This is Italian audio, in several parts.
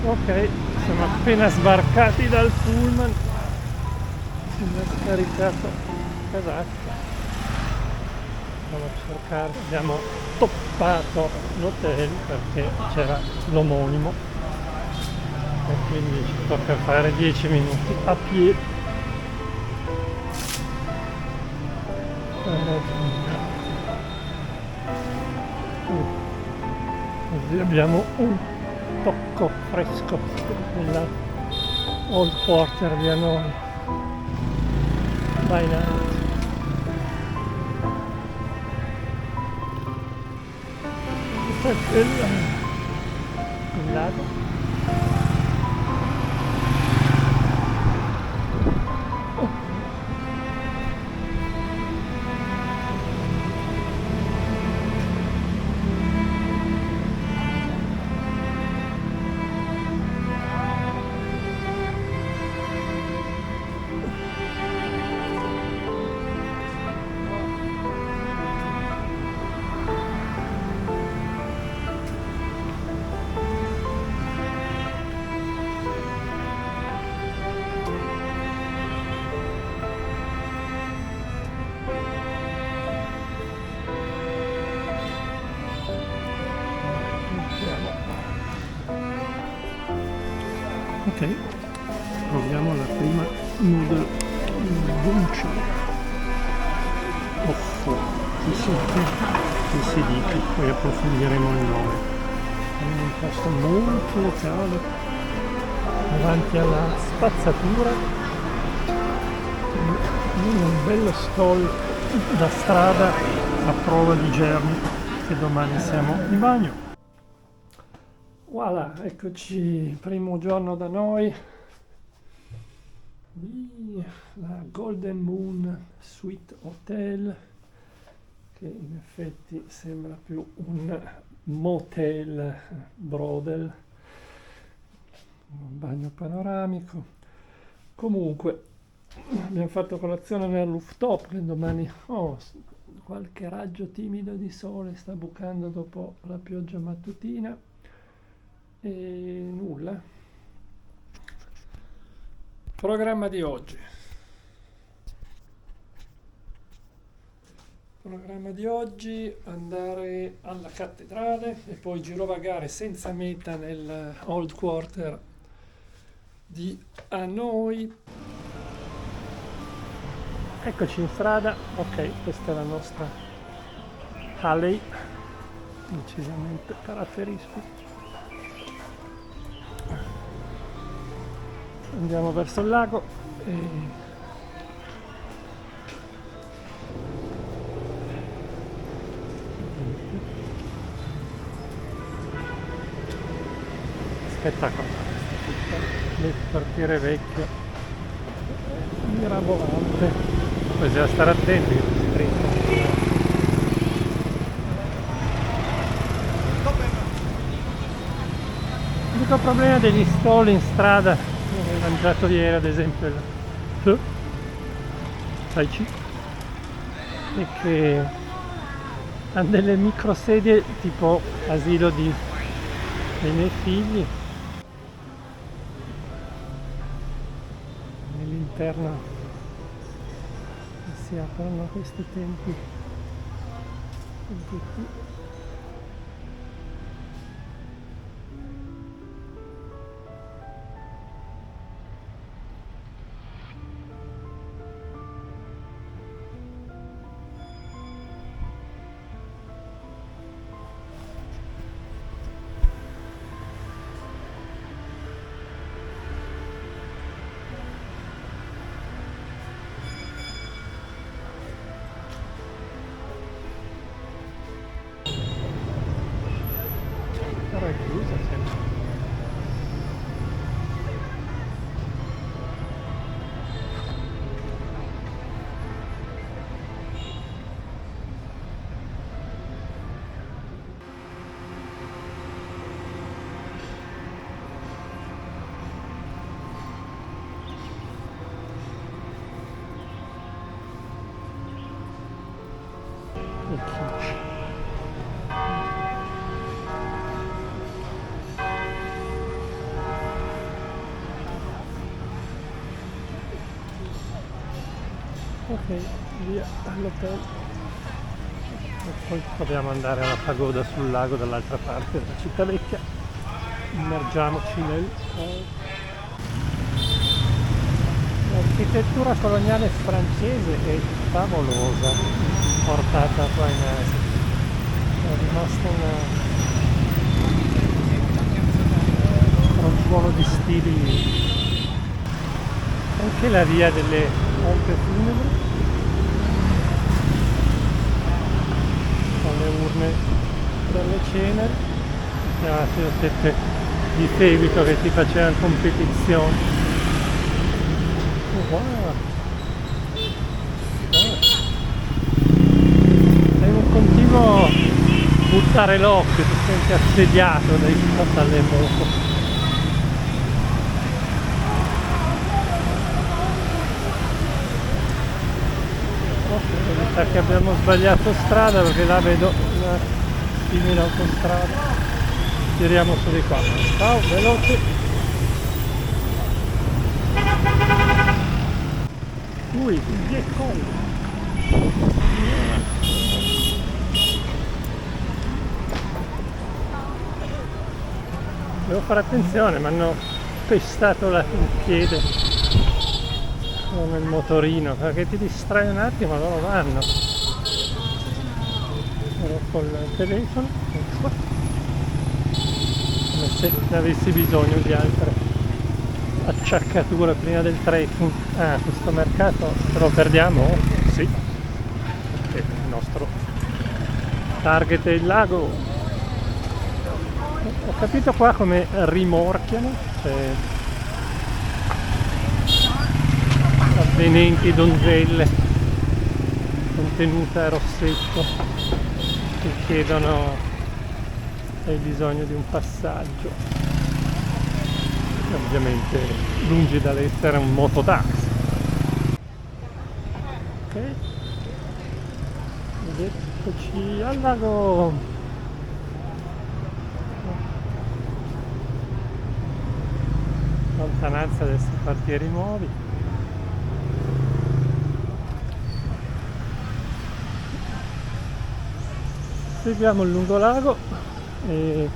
Ok, siamo appena sbarcati dal pullman. Abbiamo scaricato casacca. Andiamo a cercare. Abbiamo toppato l'hotel perché c'era l'omonimo e quindi ci tocca fare 10 minuti a piedi per raggiungere. Così abbiamo un tocco fresco della Old Quarter di Hanoi by night. Questo è il lago. Ok, proviamo la prima noodle buncia. Che si dice, poi approfondiremo il nome. È un posto molto locale, davanti alla spazzatura, un bello stall da strada a prova di germi, che domani siamo in bagno. Voilà, eccoci, primo giorno da noi, la Golden Moon Suite Hotel, che in effetti sembra più un motel brodel, un bagno panoramico. Comunque, abbiamo fatto colazione nel rooftop, che domani qualche raggio timido di sole sta bucando dopo la pioggia mattutina. E nulla. Programma di oggi. Programma di oggi: andare alla cattedrale e poi girovagare senza meta nel Old Quarter di Hanoi. Eccoci in strada. Ok, questa è la nostra alley, decisamente caratteristica. Andiamo verso il lago e spettacolare il quartiere vecchio, mirabolante. Poi bisogna stare attenti che si stringa. L'unico problema degli stall in strada, ho mangiato ieri ad esempio il Tai Chi, è che hanno delle micro sedie tipo asilo dei miei figli, nell'interno si aprono a questi tempi tutti. Ok, via all'hotel. E poi proviamo ad andare alla pagoda sul lago dall'altra parte della città vecchia. Immergiamoci nel... L'architettura coloniale francese è favolosa, portata qua in Asia. È rimasta un suono di stili. Anche la via delle pompe funebri con le urne delle ceneri, le tette di seguito che ti facevano competizione. Wow. È un continuo buttare l'occhio, ti senti assediato dalle moto. Ok, mi sa che abbiamo sbagliato strada perché là vedo una simile autostrada. Tiriamo su di qua. Ciao, veloce. Ui, che collo! Devo fare attenzione, mi hanno pestato il piede con il motorino, perché ti distrai un attimo, loro vanno. Ero col telefono, ecco. Come se ne avessi bisogno di altre acciaccature prima del trekking. Ah, questo mercato ce lo perdiamo? Sì, perché il nostro target è il lago. Ho capito qua come rimorchiano, cioè avvenenti donzelle contenute a Rossetto che chiedono se hai bisogno di un passaggio. Ovviamente lungi dall'essere un mototaxi. Ok, ed eccoci al lago. Lontananza adesso quartieri nuovi. Seguiamo il lungolago e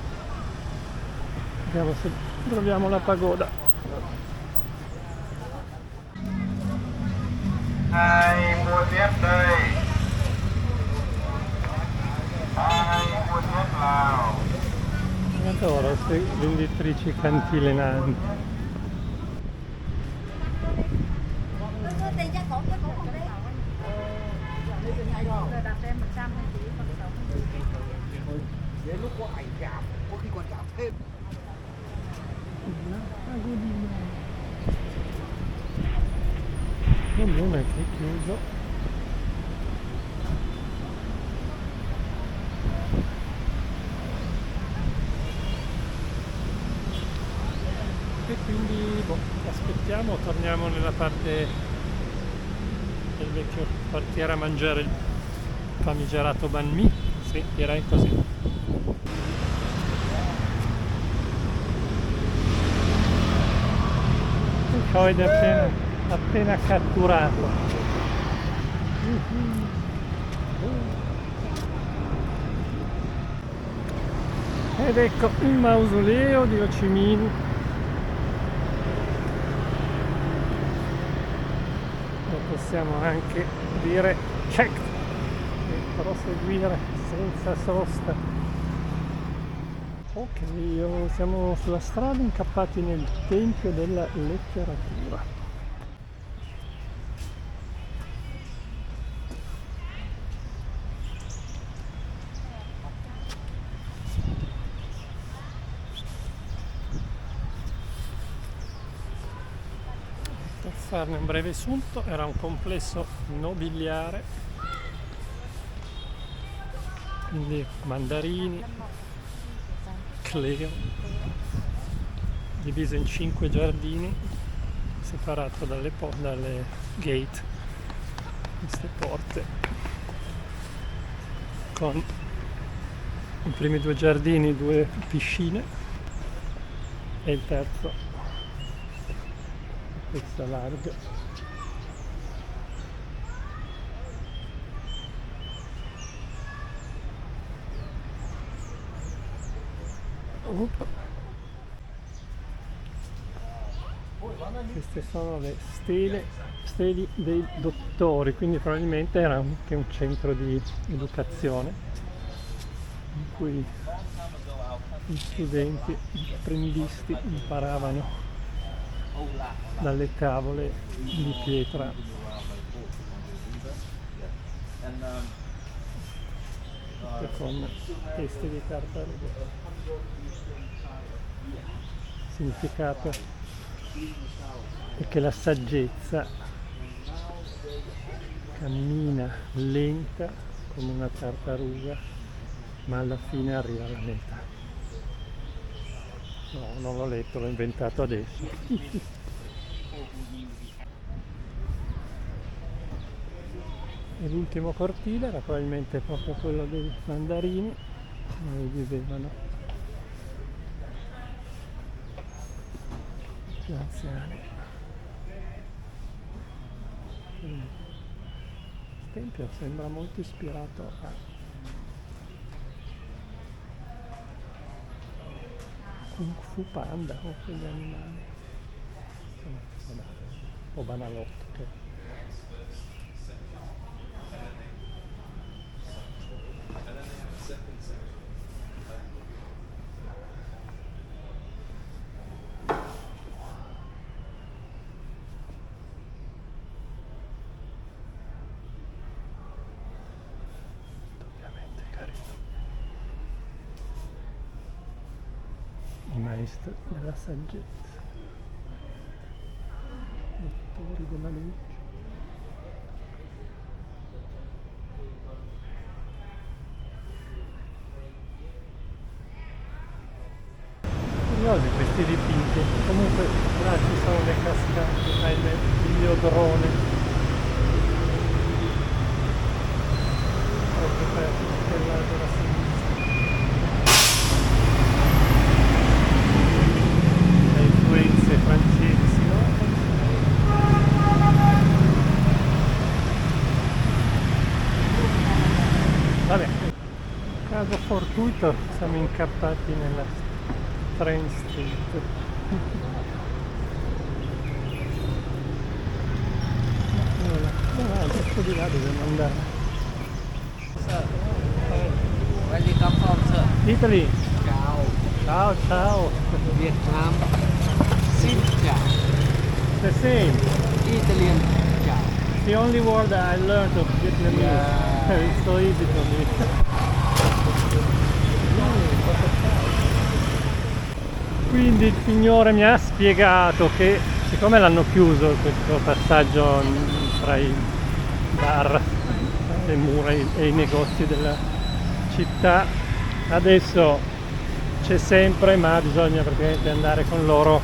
vediamo se troviamo la pagoda. Hai mua tiếp đây. Hai mua tiếp Lào. Adoro queste venditrici cantilenanti. Đến lúc có ảnh giảm, có khi còn giảm thêm. Non è che è chiuso. E quindi aspettiamo, torniamo nella parte del vecchio quartiere a mangiare il famigerato banh mi. Sì, direi così. Poi appena catturato. Ed ecco il mausoleo di Ho Chi Minh. E possiamo anche dire check e proseguire senza sosta. Ok, siamo sulla strada incappati nel tempio della letteratura. Per farne un breve sunto, era un complesso nobiliare, quindi mandarini, Cleo, diviso in 5 giardini, separato dalle gate, queste porte, con i primi 2 giardini 2 piscine e il terzo questa larga. Queste sono le steli dei dottori, quindi probabilmente era anche un centro di educazione in cui gli studenti, gli apprendisti imparavano dalle tavole di pietra con teste di tartarughe. Significato è che la saggezza cammina lenta come una tartaruga, ma alla fine arriva alla meta. No, non l'ho letto, l'ho inventato adesso. E l'ultimo cortile era probabilmente proprio quello dei mandarini, dove vivevano gli anziani. Il tempio sembra molto ispirato a Kung Fu Panda o quegli animali. Insomma, vabbè, un po' banalotto che. I maestri della saggezza, dottori della legge. Curiosi questi dipinti, comunque là ci sono le cascate, l'iliodrone, proprio per quella della sinistra. Influenze francesi, no? Vabbè, caso fortuito siamo incappati nella Train Street. Adesso di là dobbiamo andare. Where you come from, sir? Italy! Ciao. Ciao ciao! Vietnam. Xin chào. The same! Italian. Ciao. The only word I learned of Vietnamese. Yeah. It's so easy for me. Quindi il signore mi ha spiegato che siccome l'hanno chiuso questo passaggio tra i bar, le mura e i negozi della città, adesso c'è sempre, ma bisogna praticamente andare con loro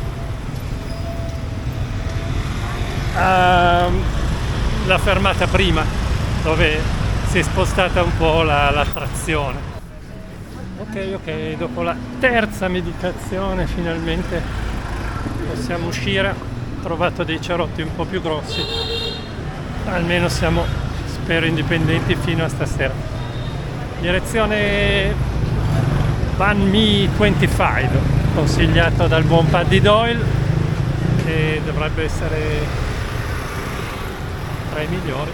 alla fermata prima, dove si è spostata un po' l'attrazione. Ok, dopo la terza meditazione finalmente possiamo uscire. Ho trovato dei cerotti un po' più grossi, almeno siamo, spero, indipendenti fino a stasera. Direzione Banh Mi 25, consigliato dal buon Paddy Doyle, che dovrebbe essere tra i migliori,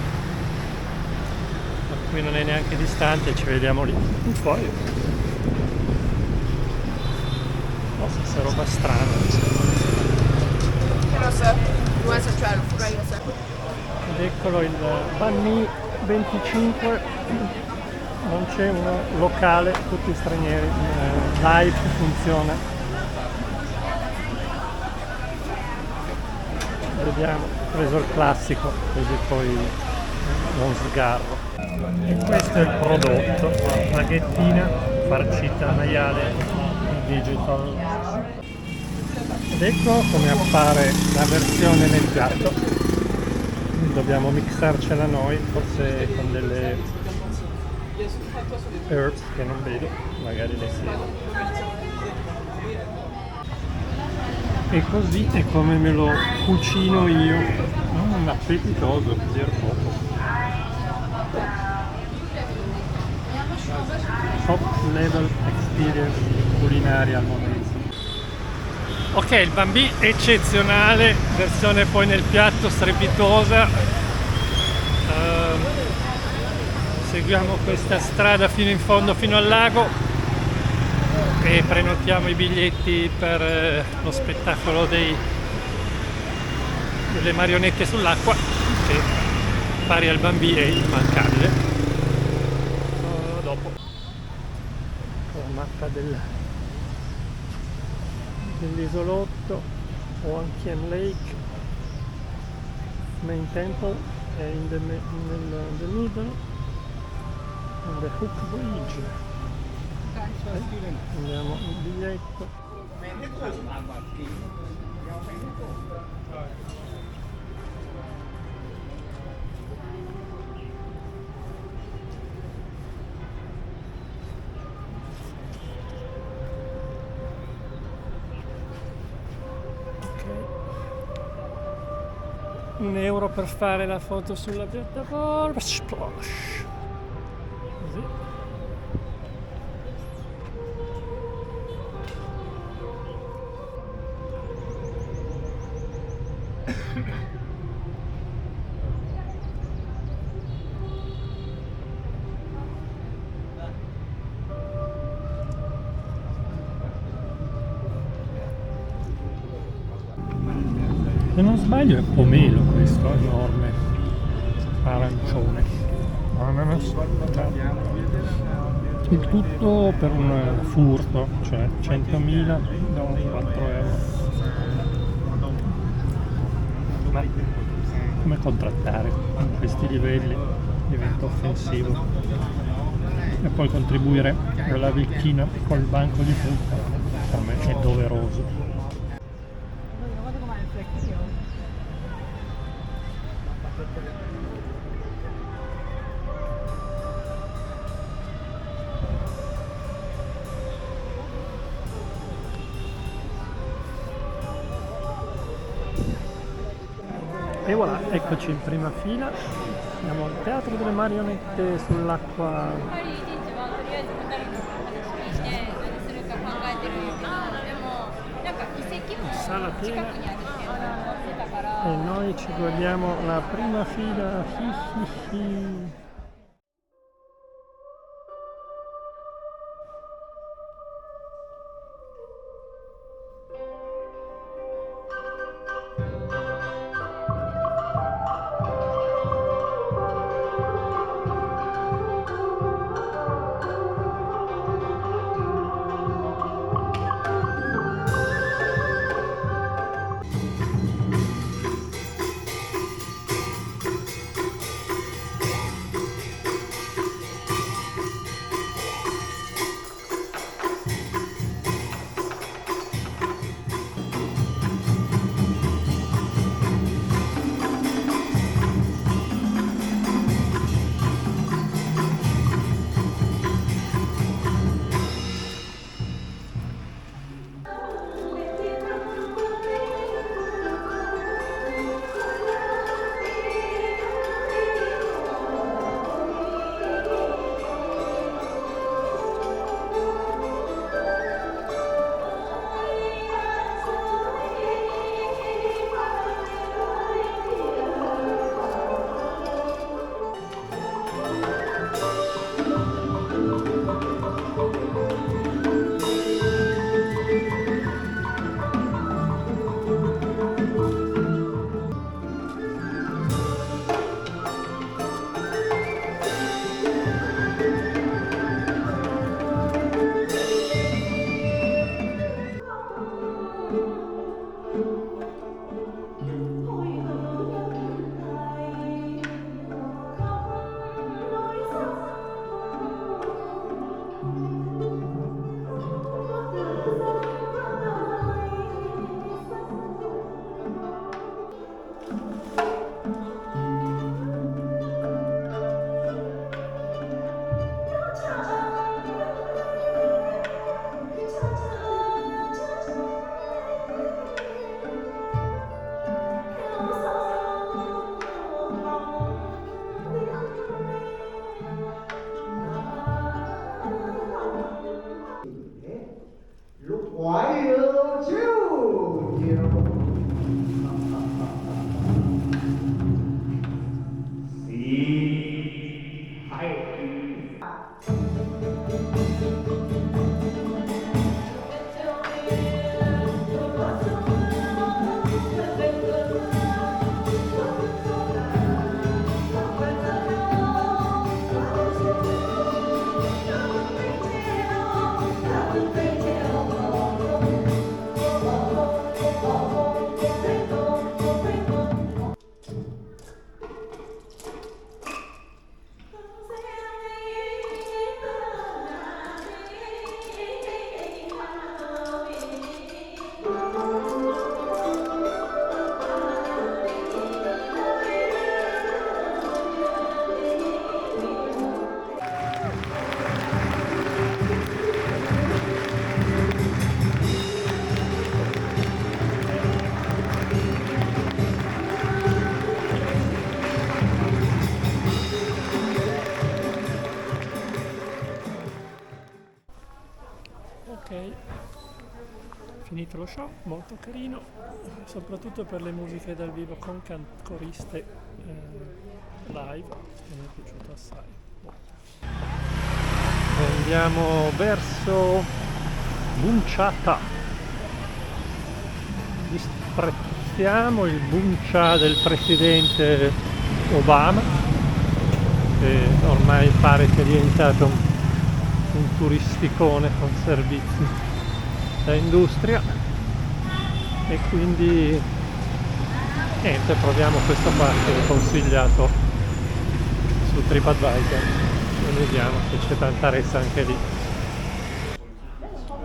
per cui non è neanche distante, ci vediamo lì. Poi questa roba strana. Hello sir, you want some trial food right here sir? Ed eccolo il Banh Mi 25, non c'è uno locale, tutti stranieri, live funziona. Vediamo, ho preso il classico, così poi non sgarro. E questo è il prodotto, spaghettina farcita maiale digital. Ed ecco come appare la versione nel piatto. Dobbiamo mixarcela noi, forse con delle herbs che non vedo, magari le siedo. E così è come me lo cucino io. Appetitoso, a dir poco. top level experience culinaria al momento. Ok, il bambì eccezionale, versione poi nel piatto strepitosa. Seguiamo questa strada fino in fondo, fino al lago, e prenotiamo i biglietti per lo spettacolo delle marionette sull'acqua, che pari al bambì è immancabile. Dopo la mappa dell'isolotto, Wangqian Lake, Main Temple è in the middle, and the Hook Bridge. Andiamo il biglietto. €1 per fare la foto sulla piattaforma. Splash. Così. Se non sbaglio è pomelo questo, enorme, arancione. Ananas. Il tutto per un furto, cioè 100.000 da 4 euro. Ma come contrattare con questi livelli? Diventa offensivo. E poi contribuire alla vecchina col banco di frutta per me è doveroso. E voilà, eccoci in prima fila, siamo al Teatro delle Marionette sull'acqua. Sala piena e noi ci godiamo la prima fila. bello show, molto carino, soprattutto per le musiche dal vivo con coriste live, che mi è piaciuto assai. Andiamo verso Bunciata. Disprezziamo il Buncia del presidente Obama, che ormai pare sia diventato un turisticone con servizi da industria, e quindi niente, proviamo questo qua che è consigliato su TripAdvisor e vediamo se c'è tanta ressa anche lì.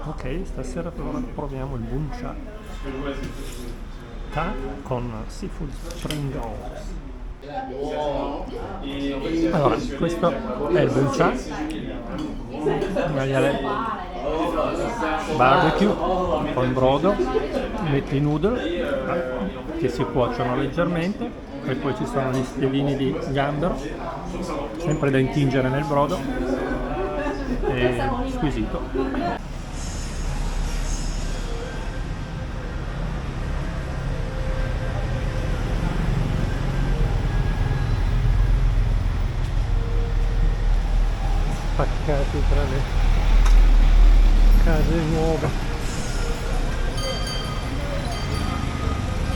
Ok, stasera proviamo il Buncia con seafood spring rolls. Allora, questo è il Buncia, maiale barbecue con brodo, metti i noodle che si cuociono leggermente, e poi ci sono gli spiedini di gambero, sempre da intingere nel brodo, è squisito. Spaccati tra le case nuove.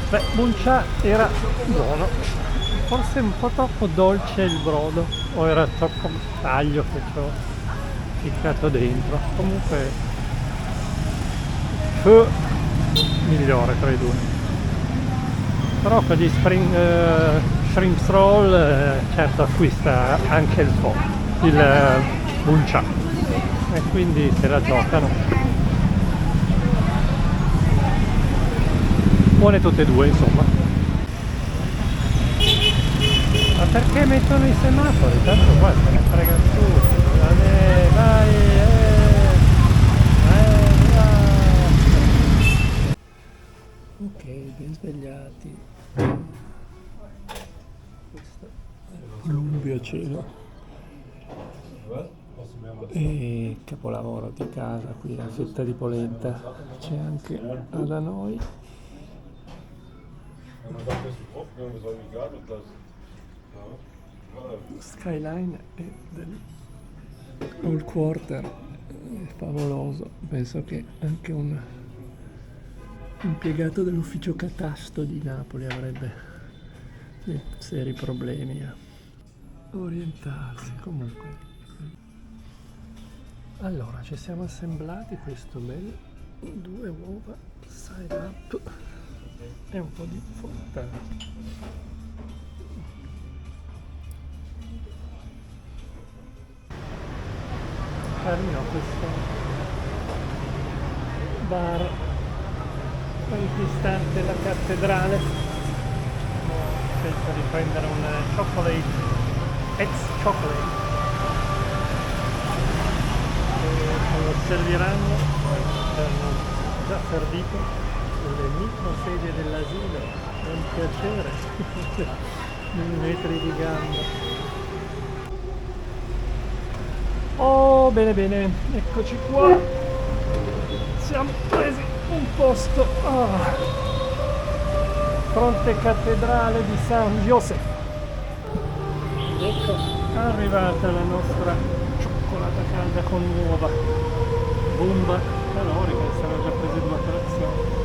Beh, Buncia era buono, forse un po' troppo dolce il brodo, o era troppo taglio che ci ho ficcato dentro. Comunque migliore tra i due. Però per gli shrimp roll certo acquista anche il Buncia, e quindi se la giocano. Buone tutte e due, insomma. Ma perché mettono i semafori? Tanto qua se ne frega tutti. Vai, vai. Ok, ben svegliati. Questo è l'umbio a cielo. E capolavoro di casa, qui la fetta di polenta c'è anche da noi. Skyline è del Old Quarter, è favoloso. Penso che anche un impiegato dell'ufficio catasto di Napoli avrebbe seri problemi a orientarsi. Comunque, allora ci siamo assemblati questo bel 2 uova side up e un po' di frutta. Carino questo bar antistante la cattedrale. Ho scelto di prendere un chocolate ex-chocolate. Lo serviranno, hanno già servito sulle micro sedie dell'asilo, è un piacere. Millimetri di gamba. Oh, bene bene, eccoci qua, siamo presi un posto. Fronte cattedrale di San Joseph. Ecco, arrivata la nostra cioccolata calda con uova, bomba calorica, siamo già presi 2 colazioni.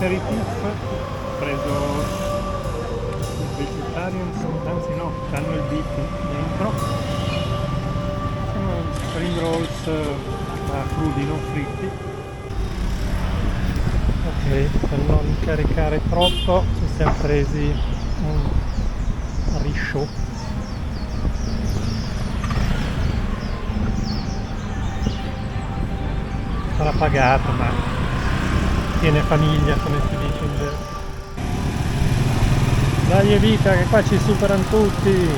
Per i puff ho preso vegetarian, anzi no, hanno il beef dentro. Sono spring rolls crudi, non fritti. Ok, per non caricare troppo ci siamo presi un risciò. Sarà pagato, ma tiene famiglia, come si dice in gergo. Dai Evita, che qua ci superano tutti!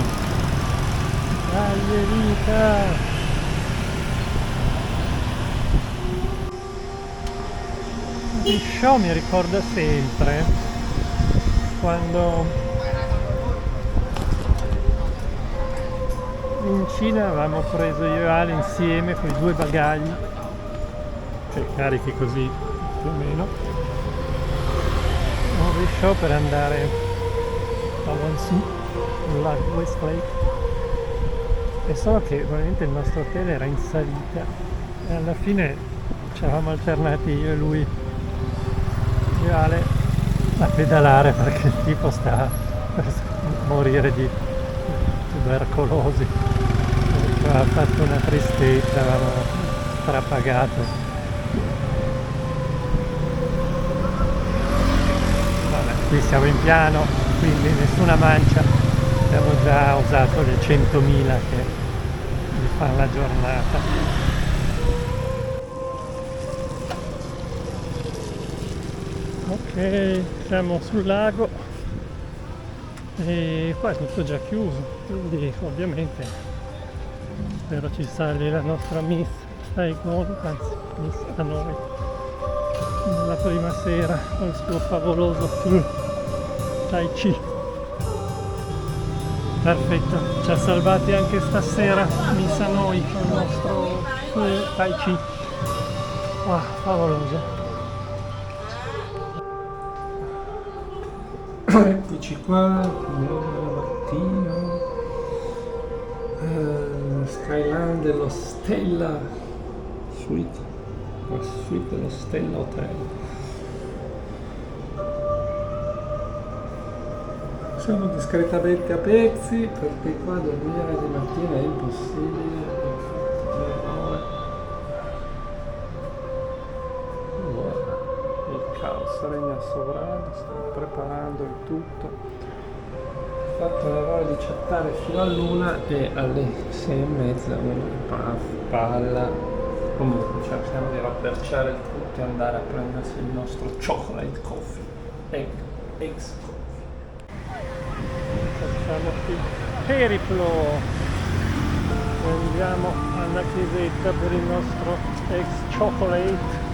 Dai Evita! Il show mi ricorda sempre quando in Cina avevamo preso io e Ale insieme quei 2 bagagli, cioè carichi così più o meno, un risciò per andare a Wansu, al lago Westlake, e solo che ovviamente il nostro hotel era in salita e alla fine ci eravamo alternati io e lui, Ale, a pedalare perché il tipo stava per morire di tubercolosi, aveva fatto una tristezza, avevamo strapagato. Vabbè, qui siamo in piano, quindi nessuna mancia, abbiamo già usato le 100.000 che mi fanno la giornata. Ok, siamo sul lago e qua è tutto già chiuso, quindi ovviamente spero ci sali la nostra Miss Saigon, anzi Miss Hanoi, la prima sera col suo favoloso Tai Chi. Perfetto, ci ha salvati anche stasera Miss Hanoi con il nostro Tai Chi. Wow, favoloso. Eccoci qua, mattino, Skyline dello Stella Suite, la suite dello Stella Hotel. Siamo discretamente a pezzi perché qua dormire di mattina è impossibile. Regna sovrano, stiamo preparando il tutto. Ho fatto l'errore di chattare fino all'1 e alle 6:30 una palla. Comunque cerchiamo di rabberciare il tutto e andare a prendersi il nostro chocolate coffee, eggs coffee. Facciamo il periplo e andiamo alla chiesetta per il nostro eggs chocolate.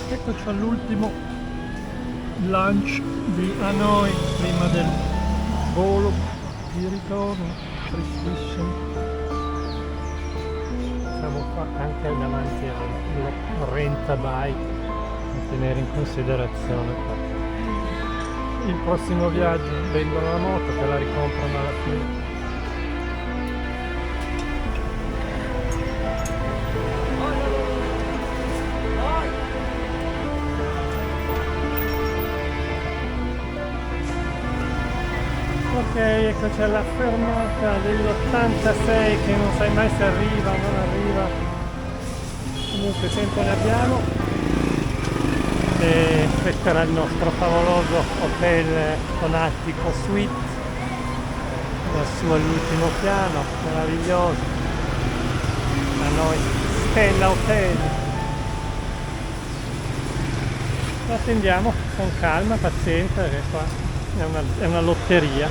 Eccoci all'ultimo lunch di Hanoi prima del volo di ritorno, tristissimo. Siamo qua anche davanti al renta bike da tenere in considerazione. Il prossimo viaggio vendono la moto, che la ricomprano alla fine. Ok, eccoci alla fermata dell'86 che non sai mai se arriva o non arriva, comunque tempo ne abbiamo E questo era il nostro favoloso hotel con attico suite, lassù all'ultimo piano, meraviglioso. Da noi Stella Hotel. Lo attendiamo con calma, pazienza, perché qua è una lotteria.